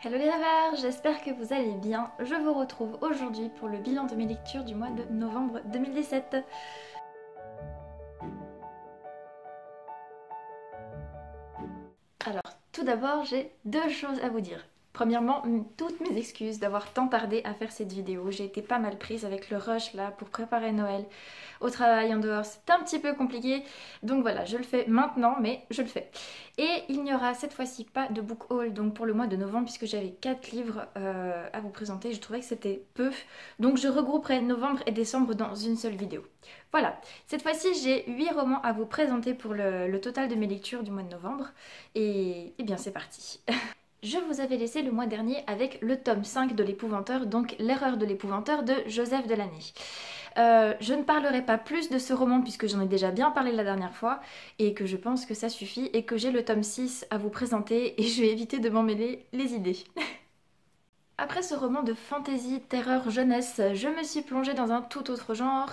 Hello les rêveurs, j'espère que vous allez bien. Je vous retrouve aujourd'hui pour le bilan de mes lectures du mois de novembre 2017. Alors, tout d'abord, j'ai deux choses à vous dire. Premièrement, toutes mes excuses d'avoir tant tardé à faire cette vidéo. J'ai été pas mal prise avec le rush là pour préparer Noël. Au travail, en dehors, c'est un petit peu compliqué. Donc voilà, je le fais maintenant, mais je le fais. Et il n'y aura cette fois-ci pas de book haul donc pour le mois de novembre puisque j'avais 4 livres à vous présenter. Je trouvais que c'était peu. Donc je regrouperai novembre et décembre dans une seule vidéo. Voilà, cette fois-ci j'ai 8 romans à vous présenter pour le total de mes lectures du mois de novembre. Et bien c'est parti. Je vous avais laissé le mois dernier avec le tome 5 de l'épouvanteur, donc l'erreur de l'épouvanteur de Joseph Delaney. Je ne parlerai pas plus de ce roman puisque j'en ai déjà bien parlé la dernière fois et que je pense que ça suffit et que j'ai le tome 6 à vous présenter et je vais éviter de m'emmêler les idées. Après ce roman de fantasy, terreur, jeunesse, je me suis plongée dans un tout autre genre.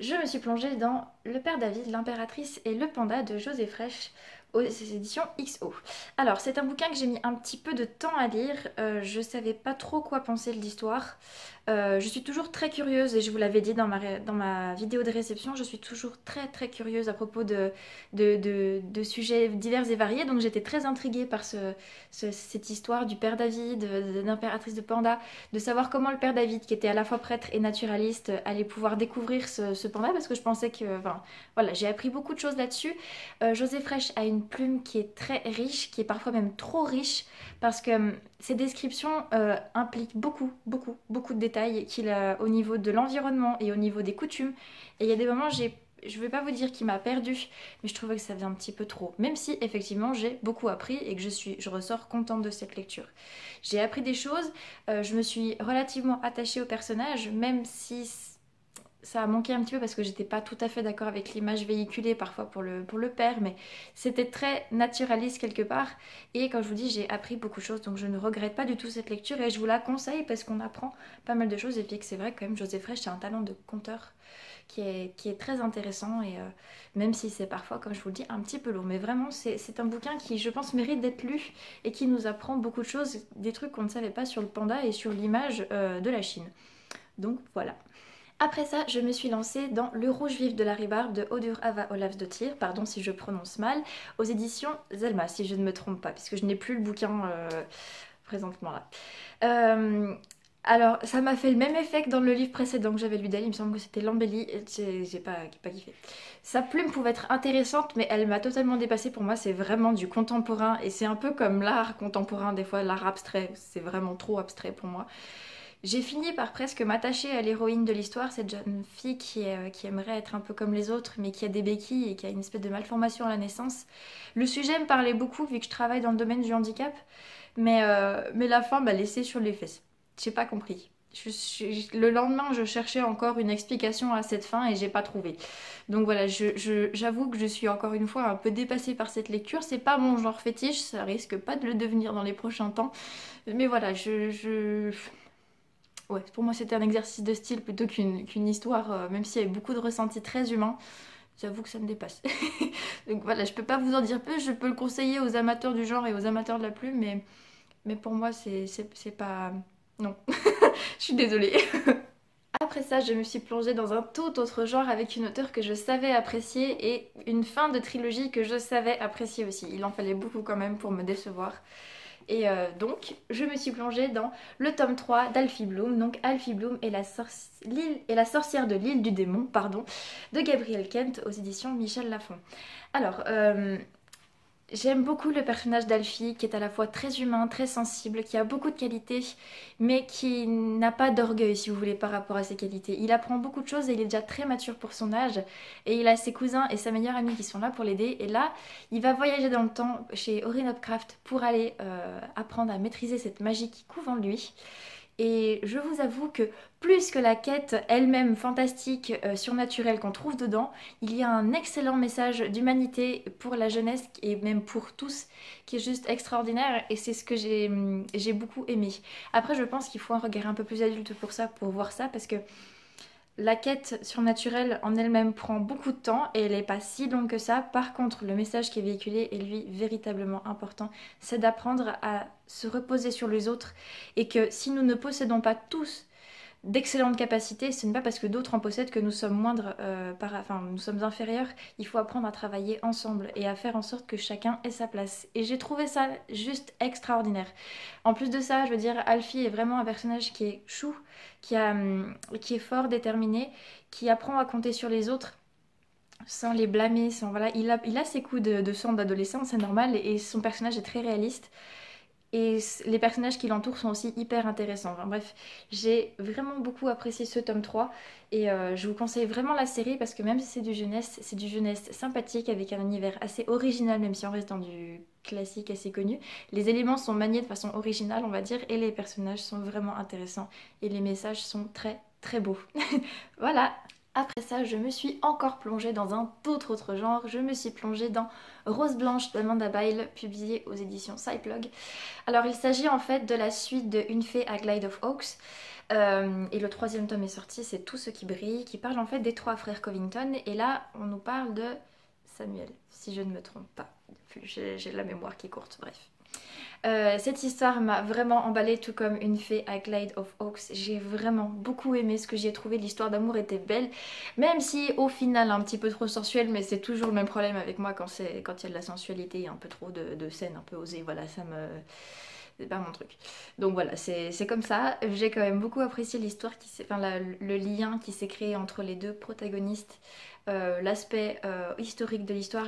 Je me suis plongée dans Le Père David, l'Impératrice et le Panda de José Frêche aux éditions XO. Alors c'est un bouquin que j'ai mis un petit peu de temps à lire, je savais pas trop quoi penser de l'histoire. Je suis toujours très curieuse et je vous l'avais dit dans ma vidéo de réception, je suis toujours très curieuse à propos de sujets divers et variés, donc j'étais très intriguée par cette histoire du Père David, de l'impératrice de Panda, de savoir comment le Père David, qui était à la fois prêtre et naturaliste, allait pouvoir découvrir ce panda parce que je pensais que... Enfin, voilà, j'ai appris beaucoup de choses là-dessus. José Frêche a une plume qui est très riche, qui est parfois même trop riche parce que ses descriptions impliquent beaucoup de détails qu'il a au niveau de l'environnement et au niveau des coutumes. Et il y a des moments, je ne vais pas vous dire qu'il m'a perdu, mais je trouvais que ça faisait un petit peu trop. Même si effectivement j'ai beaucoup appris et que je ressors contente de cette lecture. J'ai appris des choses, je me suis relativement attachée au personnage, même si ça a manqué un petit peu parce que j'étais pas tout à fait d'accord avec l'image véhiculée parfois pour le père, mais c'était très naturaliste quelque part. Et comme je vous dis, j'ai appris beaucoup de choses, donc je ne regrette pas du tout cette lecture et je vous la conseille parce qu'on apprend pas mal de choses. Et puis que c'est vrai, quand même, José Frêche, a un talent de conteur qui est très intéressant. Et même si c'est parfois, comme je vous le dis, un petit peu lourd, mais vraiment, c'est un bouquin qui, je pense, mérite d'être lu et qui nous apprend beaucoup de choses, des trucs qu'on ne savait pas sur le panda et sur l'image de la Chine. Donc voilà. Après ça, je me suis lancée dans Le Rouge vif de la rhubarbe de Audur Ava Olafsdottir, pardon si je prononce mal, aux éditions Zelma, si je ne me trompe pas, puisque je n'ai plus le bouquin présentement là. Alors, ça m'a fait le même effet que dans le livre précédent que j'avais lu d'elle, il me semble que c'était L'Embellie, j'ai pas kiffé. Sa plume pouvait être intéressante, mais elle m'a totalement dépassée. Pour moi, c'est vraiment du contemporain, et c'est un peu comme l'art contemporain, des fois l'art abstrait, c'est vraiment trop abstrait pour moi. J'ai fini par presque m'attacher à l'héroïne de l'histoire, cette jeune fille qui aimerait être un peu comme les autres, mais qui a des béquilles et qui a une espèce de malformation à la naissance. Le sujet me parlait beaucoup vu que je travaille dans le domaine du handicap, mais la fin m'a laissé sur les fesses. J'ai pas compris. Le lendemain, je cherchais encore une explication à cette fin et j'ai pas trouvé. Donc voilà, j'avoue que je suis encore une fois un peu dépassée par cette lecture. C'est pas mon genre fétiche, ça risque pas de le devenir dans les prochains temps. Mais voilà, ouais, pour moi c'était un exercice de style plutôt qu'une histoire, même s'il y avait beaucoup de ressentis très humains, j'avoue que ça me dépasse. Donc voilà, je peux pas vous en dire plus, je peux le conseiller aux amateurs du genre et aux amateurs de la plume, mais pour moi c'est pas... Non, je suis désolée. Après ça, je me suis plongée dans un tout autre genre avec une auteure que je savais apprécier et une fin de trilogie que je savais apprécier aussi. Il en fallait beaucoup quand même pour me décevoir. Et donc, je me suis plongée dans le tome 3 d'Alfie Bloom, donc Alfie Bloom et la sorcière de l'île du démon, pardon, de Gabrielle Kent aux éditions Michel Lafon. Alors, j'aime beaucoup le personnage d'Alfie qui est à la fois très humain, très sensible, qui a beaucoup de qualités, mais qui n'a pas d'orgueil si vous voulez par rapport à ses qualités. Il apprend beaucoup de choses et il est déjà très mature pour son âge, et il a ses cousins et sa meilleure amie qui sont là pour l'aider, et là il va voyager dans le temps chez Orin Hopcraft pour aller apprendre à maîtriser cette magie qui couve en lui. Et je vous avoue que plus que la quête elle-même fantastique, surnaturelle qu'on trouve dedans, il y a un excellent message d'humanité pour la jeunesse et même pour tous qui est juste extraordinaire et c'est ce que j'ai beaucoup aimé. Après je pense qu'il faut un regard un peu plus adulte pour ça, pour voir ça parce que La quête surnaturelle en elle-même prend beaucoup de temps et elle n'est pas si longue que ça. Par contre, le message qui est véhiculé est lui véritablement important. C'est d'apprendre à se reposer sur les autres et que si nous ne possédons pas tous d'excellentes capacités, ce n'est pas parce que d'autres en possèdent que nous sommes moindres, enfin nous sommes inférieurs. Il faut apprendre à travailler ensemble et à faire en sorte que chacun ait sa place. Et j'ai trouvé ça juste extraordinaire. En plus de ça, je veux dire, Alfie est vraiment un personnage qui est chou, qui est fort, déterminé, qui apprend à compter sur les autres sans les blâmer, sans, voilà, il a ses coups de sang d'adolescent, c'est normal, et son personnage est très réaliste. Et les personnages qui l'entourent sont aussi hyper intéressants. Enfin, bref, j'ai vraiment beaucoup apprécié ce tome 3 et je vous conseille vraiment la série parce que même si c'est du jeunesse sympathique avec un univers assez original, même si on reste dans du classique assez connu. Les éléments sont maniés de façon originale, on va dire, et les personnages sont vraiment intéressants et les messages sont très très beaux. Voilà. Après ça, je me suis encore plongée dans un tout autre genre. Je me suis plongée dans Rose Blanche d'Amanda Bile, publié aux éditions Cyplog. Alors il s'agit en fait de la suite de Une fée à Glide of Oaks. Et le troisième tome est sorti, c'est Tout ce qui brille, qui parle en fait des trois frères Covington. Et là, on nous parle de Samuel, si je ne me trompe pas. J'ai la mémoire qui est courte, bref. Cette histoire m'a vraiment emballée, tout comme Une fée à Glide of Oaks. J'ai vraiment beaucoup aimé ce que j'y ai trouvé. L'histoire d'amour était belle, même si au final un petit peu trop sensuelle, mais c'est toujours le même problème avec moi quand il y a de la sensualité et un peu trop de scènes un peu osées. Voilà, ça me... c'est pas mon truc. Donc voilà, c'est comme ça. J'ai quand même beaucoup apprécié l'histoire, le lien qui s'est créé entre les deux protagonistes. L'aspect historique de l'histoire,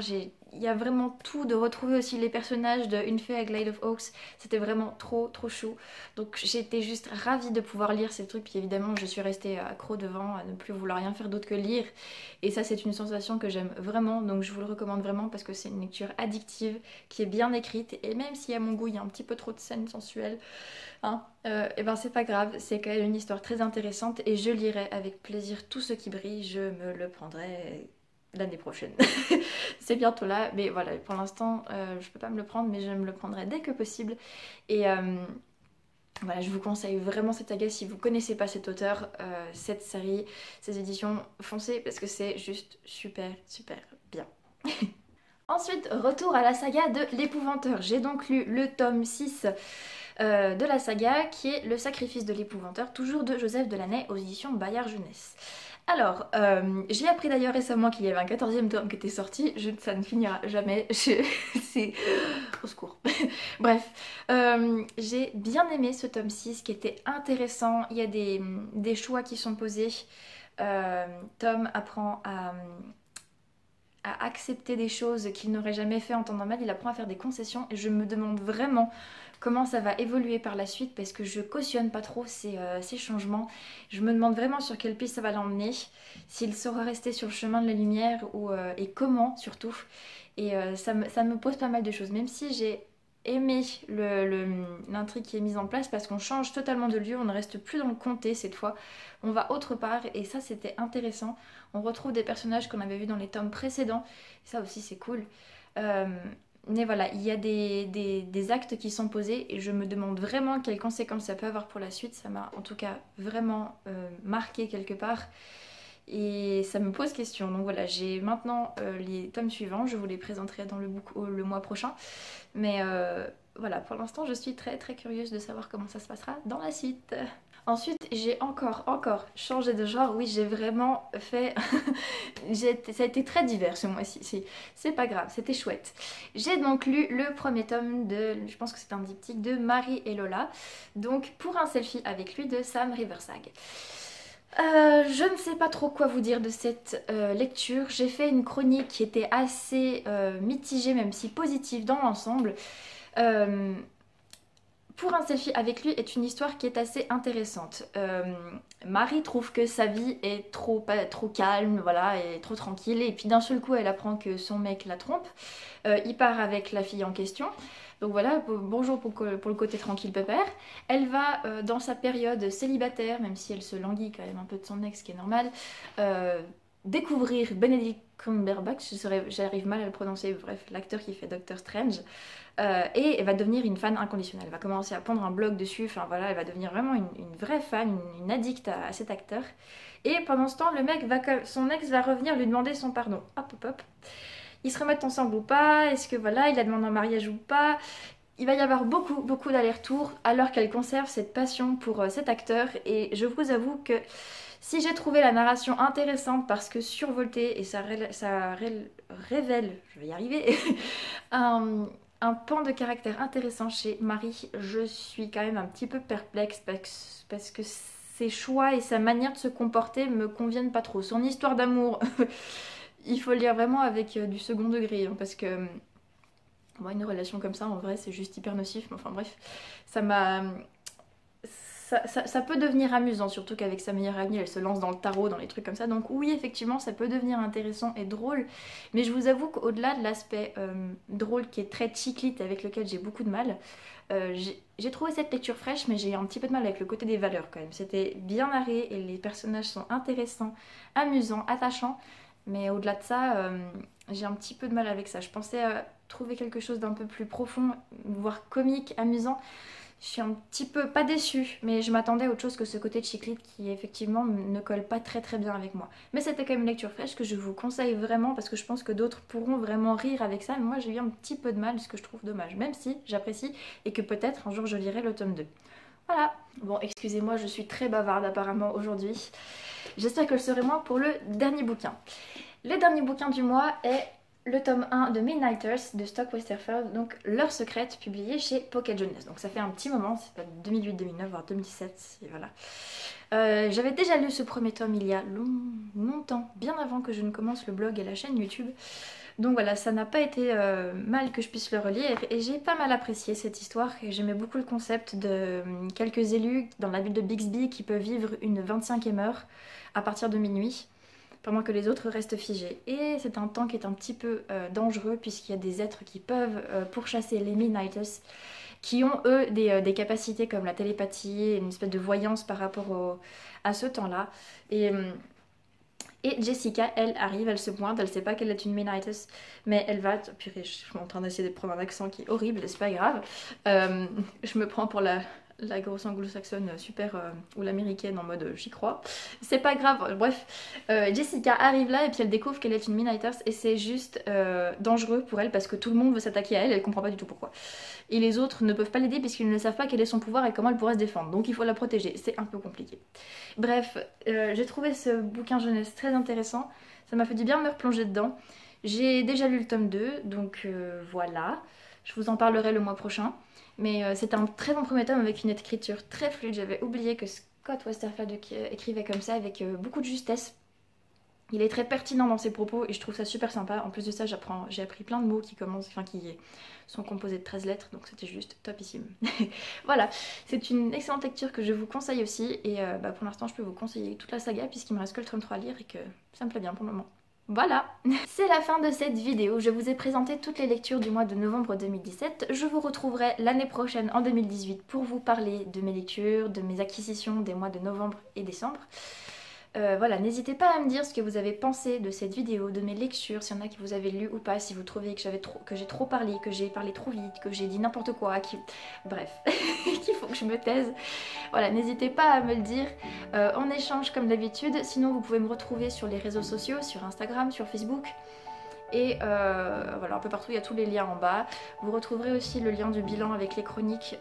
il y a vraiment tout, de retrouver aussi les personnages de Une fée à Glide of Oaks, c'était vraiment trop trop chou. Donc j'étais juste ravie de pouvoir lire ces trucs, puis évidemment je suis restée accro devant, à ne plus vouloir rien faire d'autre que lire. Et ça c'est une sensation que j'aime vraiment, donc je vous le recommande vraiment parce que c'est une lecture addictive, qui est bien écrite, et même si à mon goût il y a un petit peu trop de scènes sensuelles, hein, et ben c'est pas grave, c'est quand même une histoire très intéressante et je lirai avec plaisir Tout ce qui brille, je me le prendrai l'année prochaine. C'est bientôt là, mais voilà, pour l'instant je peux pas me le prendre, mais je me le prendrai dès que possible. Et voilà, je vous conseille vraiment cette saga si vous connaissez pas cet auteur, cette série, ces éditions, foncez parce que c'est juste super super bien. Ensuite, retour à la saga de l'épouvanteur. J'ai donc lu le tome 6 de la saga qui est Le sacrifice de l'épouvanteur, toujours de Joseph Delaney aux éditions Bayard Jeunesse. Alors, j'ai appris d'ailleurs récemment qu'il y avait un 14e tome qui était sorti, ça ne finira jamais, c'est... au secours. Bref, j'ai bien aimé ce tome 6 qui était intéressant, il y a des choix qui sont posés. Tom apprend à accepter des choses qu'il n'aurait jamais fait en temps normal, il apprend à faire des concessions et je me demande vraiment comment ça va évoluer par la suite parce que je cautionne pas trop ces changements. Je me demande vraiment sur quelle piste ça va l'emmener, s'il saura rester sur le chemin de la lumière et comment surtout. Et ça me pose pas mal de choses, même si j'ai aimé l'intrigue qui est mise en place parce qu'on change totalement de lieu, on ne reste plus dans le comté cette fois, on va autre part et ça c'était intéressant. On retrouve des personnages qu'on avait vus dans les tomes précédents, ça aussi c'est cool. Mais voilà, il y a des actes qui sont posés et je me demande vraiment quelles conséquences ça peut avoir pour la suite. Ça m'a en tout cas vraiment marqué quelque part et ça me pose question. Donc voilà, j'ai maintenant les tomes suivants, je vous les présenterai dans le book le mois prochain. Mais voilà, pour l'instant je suis très très curieuse de savoir comment ça se passera dans la suite. Ensuite, j'ai encore changé de genre. Oui, j'ai vraiment fait... ça a été très divers ce mois-ci. C'est pas grave, c'était chouette. J'ai donc lu le premier tome de... Je pense que c'est un diptyque de Marie et Lola. Donc, Pour un selfie avec lui de Sam Riversag. Je ne sais pas trop quoi vous dire de cette lecture. J'ai fait une chronique qui était assez mitigée, même si positive dans l'ensemble. Pour un selfie avec lui est une histoire qui est assez intéressante. Marie trouve que sa vie est trop calme, voilà, et trop tranquille. Et puis d'un seul coup, elle apprend que son mec la trompe. Il part avec la fille en question. Donc voilà, bonjour pour le côté tranquille pépère. Elle va dans sa période célibataire, même si elle se languit quand même un peu de son ex, ce qui est normal. découvrir Benedict Cumberbatch, j'arrive mal à le prononcer, bref, l'acteur qui fait Doctor Strange, et elle va devenir une fan inconditionnelle. Elle va commencer à pondre un blog dessus, enfin voilà, elle va devenir vraiment une vraie fan, une addict à cet acteur. Et pendant ce temps, son ex va revenir lui demander son pardon. Hop, hop, hop. Ils se remettent ensemble ou pas? Est-ce que voilà, il la demande en mariage ou pas? Il va y avoir beaucoup, beaucoup d'allers-retours alors qu'elle conserve cette passion pour cet acteur. Et je vous avoue que si j'ai trouvé la narration intéressante parce que survoltée et ça révèle, je vais y arriver, un pan de caractère intéressant chez Marie, je suis quand même un petit peu perplexe parce que ses choix et sa manière de se comporter me conviennent pas trop. Son histoire d'amour, il faut le lire vraiment avec du second degré, hein, parce que moi, une relation comme ça, en vrai, c'est juste hyper nocif. Mais enfin bref, ça m'a... Ça peut devenir amusant, surtout qu'avec sa meilleure amie, elle se lance dans le tarot, dans les trucs comme ça. Donc oui, effectivement, ça peut devenir intéressant et drôle. Mais je vous avoue qu'au-delà de l'aspect drôle qui est très chiclite, avec lequel j'ai beaucoup de mal, j'ai trouvé cette lecture fraîche, mais j'ai un petit peu de mal avec le côté des valeurs quand même. C'était bien narré et les personnages sont intéressants, amusants, attachants. Mais au-delà de ça, j'ai un petit peu de mal avec ça. Je pensais trouver quelque chose d'un peu plus profond, voire comique, amusant. Je suis un petit peu, pas déçue, mais je m'attendais à autre chose que ce côté de chiclite qui effectivement ne colle pas très très bien avec moi. Mais c'était quand même une lecture fraîche que je vous conseille vraiment parce que je pense que d'autres pourront vraiment rire avec ça. Mais moi j'ai eu un petit peu de mal, ce que je trouve dommage, même si j'apprécie et que peut-être un jour je lirai le tome 2. Voilà. Bon, excusez-moi, je suis très bavarde apparemment aujourd'hui. J'espère que le serai moins pour le dernier bouquin. Le dernier bouquin du mois est le tome 1 de Midnighters de Stock Westerfeld, donc L'heure secrète, publié chez Pocket Jeunesse. Donc ça fait un petit moment, c'est pas 2008, 2009, voire 2017, et voilà. J'avais déjà lu ce premier tome il y a longtemps, bien avant que je ne commence le blog et la chaîne YouTube. Donc voilà, ça n'a pas été mal que je puisse le relire et j'ai pas mal apprécié cette histoire. J'aimais beaucoup le concept de quelques élus dans la ville de Bixby qui peuvent vivre une 25e heure à partir de minuit, pendant que les autres restent figés. Et c'est un temps qui est un petit peu dangereux puisqu'il y a des êtres qui peuvent pourchasser les Midnighters, qui ont eux des capacités comme la télépathie, une espèce de voyance par rapport à ce temps-là. Et Jessica, elle arrive, elle se pointe, elle sait pas qu'elle est une Midnightess, mais elle va... Purée, je suis en train d'essayer de prendre un accent qui est horrible, c'est pas grave. Je me prends pour la grosse anglo-saxonne super, ou l'américaine en mode j'y crois. C'est pas grave, bref. Jessica arrive là et puis elle découvre qu'elle est une Midnightess et c'est juste dangereux pour elle parce que tout le monde veut s'attaquer à elle et elle comprend pas du tout pourquoi. Et les autres ne peuvent pas l'aider puisqu'ils ne savent pas quel est son pouvoir et comment elle pourrait se défendre. Donc il faut la protéger, c'est un peu compliqué. Bref, j'ai trouvé ce bouquin jeunesse très intéressant. Ça m'a fait du bien de me replonger dedans. J'ai déjà lu le tome 2, donc voilà. Je vous en parlerai le mois prochain. Mais c'est un très bon premier tome avec une écriture très fluide. J'avais oublié que Scott Westerfeld écrivait comme ça avec beaucoup de justesse. Il est très pertinent dans ses propos et je trouve ça super sympa. En plus de ça, j'ai appris plein de mots qui sont composés de 13 lettres, donc c'était juste topissime. Voilà, c'est une excellente lecture que je vous conseille aussi. Et pour l'instant, je peux vous conseiller toute la saga puisqu'il me reste que le tome 3 à lire et que ça me plaît bien pour le moment. Voilà, c'est la fin de cette vidéo. Je vous ai présenté toutes les lectures du mois de novembre 2017. Je vous retrouverai l'année prochaine en 2018 pour vous parler de mes lectures, de mes acquisitions des mois de novembre et décembre. Voilà, n'hésitez pas à me dire ce que vous avez pensé de cette vidéo, de mes lectures, s'il y en a qui vous avez lu ou pas, si vous trouvez que j'ai trop parlé, que j'ai parlé trop vite, que j'ai dit n'importe quoi, bref, qu'il faut que je me taise. Voilà, n'hésitez pas à me le dire en échange comme d'habitude. Sinon, vous pouvez me retrouver sur les réseaux sociaux, sur Instagram, sur Facebook. Et voilà, un peu partout, il y a tous les liens en bas. Vous retrouverez aussi le lien du bilan avec les chroniques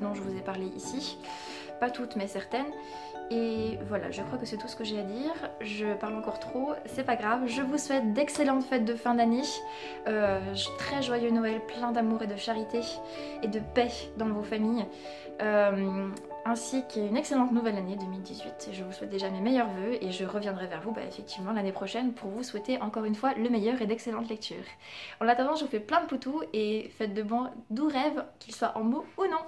dont je vous ai parlé ici. Pas toutes, mais certaines. Et voilà, je crois que c'est tout ce que j'ai à dire. Je parle encore trop, c'est pas grave. Je vous souhaite d'excellentes fêtes de fin d'année. Très joyeux Noël, plein d'amour et de charité et de paix dans vos familles. Ainsi qu'une excellente nouvelle année 2018. Je vous souhaite déjà mes meilleurs vœux et je reviendrai vers vous effectivement l'année prochaine pour vous souhaiter encore une fois le meilleur et d'excellentes lectures. En attendant, je vous fais plein de poutous et faites de bons doux rêves, qu'ils soient en mots ou non.